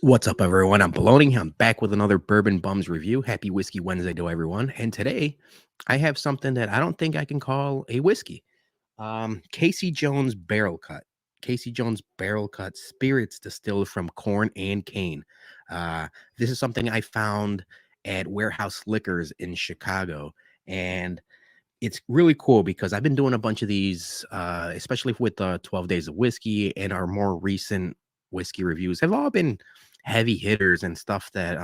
What's up, everyone? I'm Baloney. I'm back with another Bourbon Bums review. Happy Whiskey Wednesday to everyone. And today I have something that I don't think I can call a whiskey. Casey Jones Barrel Cut. Casey Jones Barrel Cut spirits distilled from corn and cane. This is something I found at Warehouse Liquors in Chicago. And it's really cool because I've been doing a bunch of these, especially with 12 Days of Whiskey, and our more recent whiskey reviews have all been heavy hitters and stuff that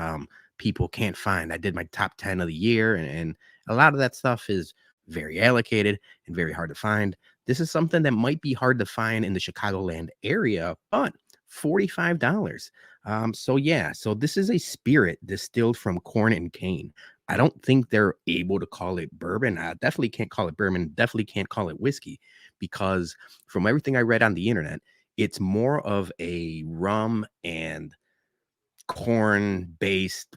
people can't find. I did my top 10 of the year, and a lot of that stuff is very allocated and very hard to find. This is something that might be hard to find in the Chicagoland area, but $45. So this is a spirit distilled from corn and cane. I don't think they're able to call it bourbon. I definitely can't call it bourbon. Definitely can't call it whiskey because from everything I read on the internet, it's more of a rum and corn based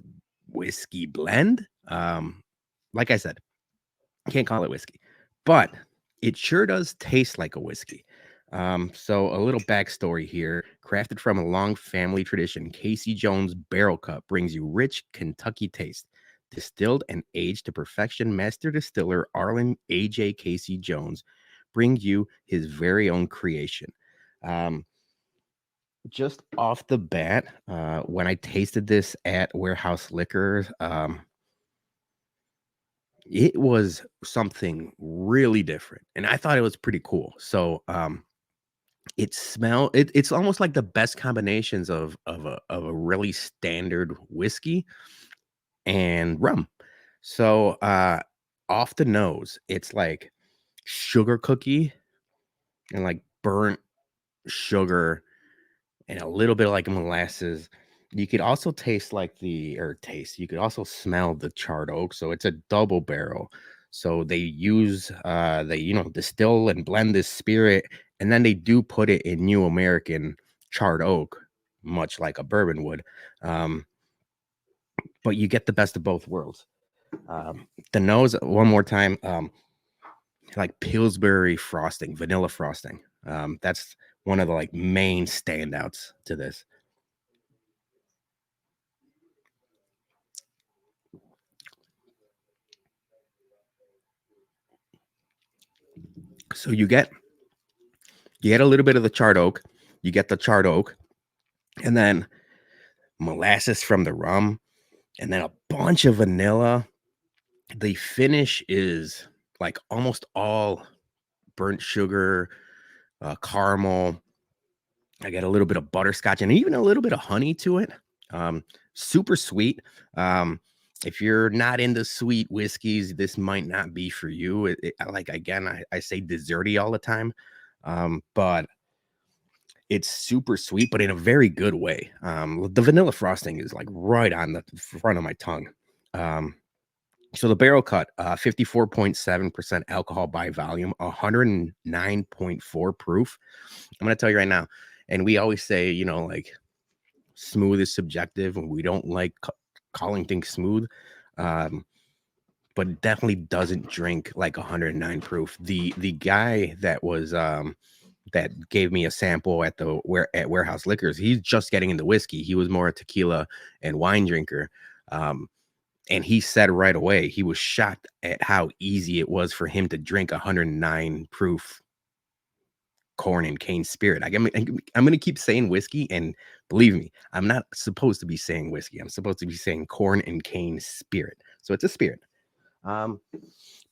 whiskey blend. Like I said, can't call it whiskey, but it sure does taste like a whiskey. So a little backstory here. Crafted from a long family tradition, Casey Jones Barrel Cup brings you rich Kentucky taste. Distilled and aged to perfection, master distiller Arlen A.J. Casey Jones brings you his very own creation. Um, just off the bat, when I tasted this at Warehouse Liquor, it was something really different, and I thought it was pretty cool. So, it's almost like the best combinations of a really standard whiskey and rum. So, off the nose, it's like sugar cookie and like burnt sugar and a little bit of like molasses. You could also taste like you could also smell the charred oak. So it's a double barrel. So they distill and blend this spirit, and then they do put it in New American charred oak, much like a bourbon would. Um, but you get the best of both worlds. The nose, one more time, like Pillsbury frosting, vanilla frosting. That's one of the like main standouts to this. So you get a little bit of the charred oak, you get the charred oak, and then molasses from the rum, and then a bunch of vanilla. The finish is like almost all burnt sugar, caramel. I get a little bit of butterscotch and even a little bit of honey to it. Super sweet. Um, if you're not into sweet whiskeys, this might not be for you. Like again, I say desserty all the time, but it's super sweet, but in a very good way. The vanilla frosting is like right on the front of my tongue. Um, so the barrel cut, 54.7% alcohol by volume, 109.4 proof. I'm gonna tell you right now, and we always say, like smooth is subjective, and we don't like calling things smooth. Um, but it definitely doesn't drink like 109 proof. The guy that gave me a sample at Warehouse Liquors, he's just getting into whiskey. He was more a tequila and wine drinker. Um, and he said right away he was shocked at how easy it was for him to drink 109 proof corn and cane spirit. I'm going to keep saying whiskey, and believe me, I'm not supposed to be saying whiskey. I'm supposed to be saying corn and cane spirit. So it's a spirit. Um,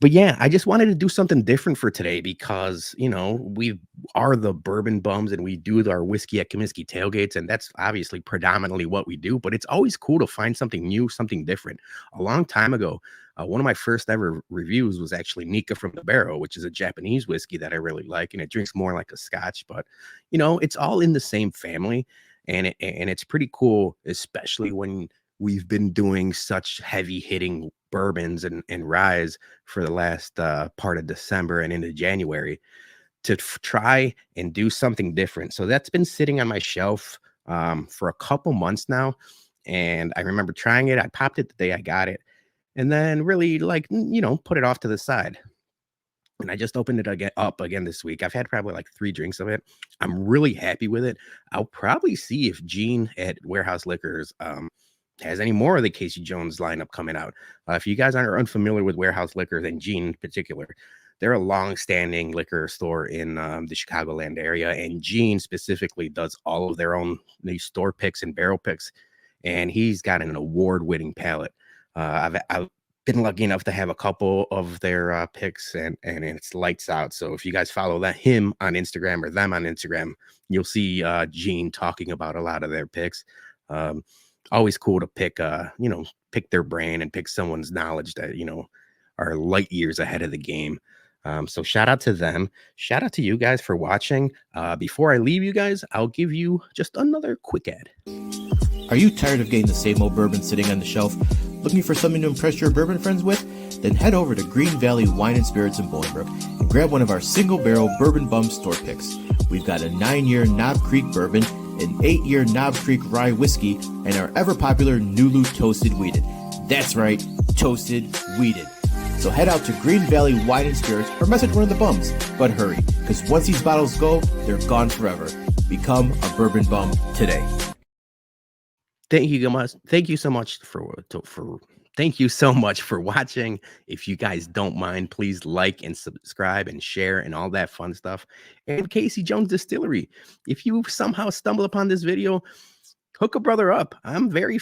but yeah, I just wanted to do something different for today because, we are the Bourbon Bums and we do our whiskey at Comiskey tailgates. And that's obviously predominantly what we do. But it's always cool to find something new, something different. A long time ago, one of my first ever reviews was actually Nika from the Barrel, which is a Japanese whiskey that I really like. And it drinks more like a scotch. But, it's all in the same family. And it's pretty cool, especially when we've been doing such heavy hitting bourbons and ryes for the last part of December and into January to try and do something different. So that's been sitting on my shelf for a couple months now. And I remember trying it. I popped it the day I got it and then really put it off to the side. and I just opened it again this week. I've had probably like 3 drinks of it. I'm really happy with it. I'll probably see if Gene at Warehouse Liquors has any more of the Casey Jones lineup coming out. If you guys are unfamiliar with Warehouse Liquors and Gene in particular, they're a long-standing liquor store in the Chicagoland area, and Gene specifically does all of their own these store picks and barrel picks, and he's got an award-winning palate. I've been lucky enough to have a couple of their picks, and it's lights out. So if you guys follow him on Instagram or them on Instagram, you'll see Gene talking about a lot of their picks. Always cool to pick pick their brain and pick someone's knowledge that are light years ahead of the game. So shout out to them. Shout out to you guys for watching. Before I leave you guys, I'll give you just another quick ad. Are you tired of getting the same old bourbon sitting on the shelf? Looking for something to impress your bourbon friends with? Then head over to Greene Valley Wine Spirits in Bolingbrook and grab one of our single barrel Bourbon Bums store picks. We've got a 9-year Knob Creek bourbon, an 8-year Knob Creek rye whiskey, and our ever popular NULU toasted wheated. That's right, toasted wheated. So head out to Greene Valley Wine and Spirits or message one of the bums. But hurry, because once these bottles go, they're gone forever. Become a Bourbon Bum today. Thank you so much for watching. If you guys don't mind, please like and subscribe and share and all that fun stuff. And Casey Jones Distillery, if you somehow stumble upon this video, hook a brother up. I'm very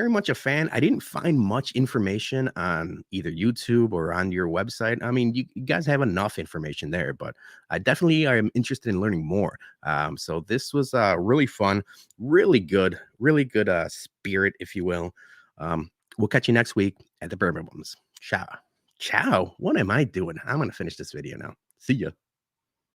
much a fan. I didn't find much information on either YouTube or on your website. I mean, you guys have enough information there, but I definitely am interested in learning more. So this was really fun, really good spirit, if you will. We'll catch you next week at the Bourbon Bums. Ciao. What am I doing? I'm going to finish this video now. See ya.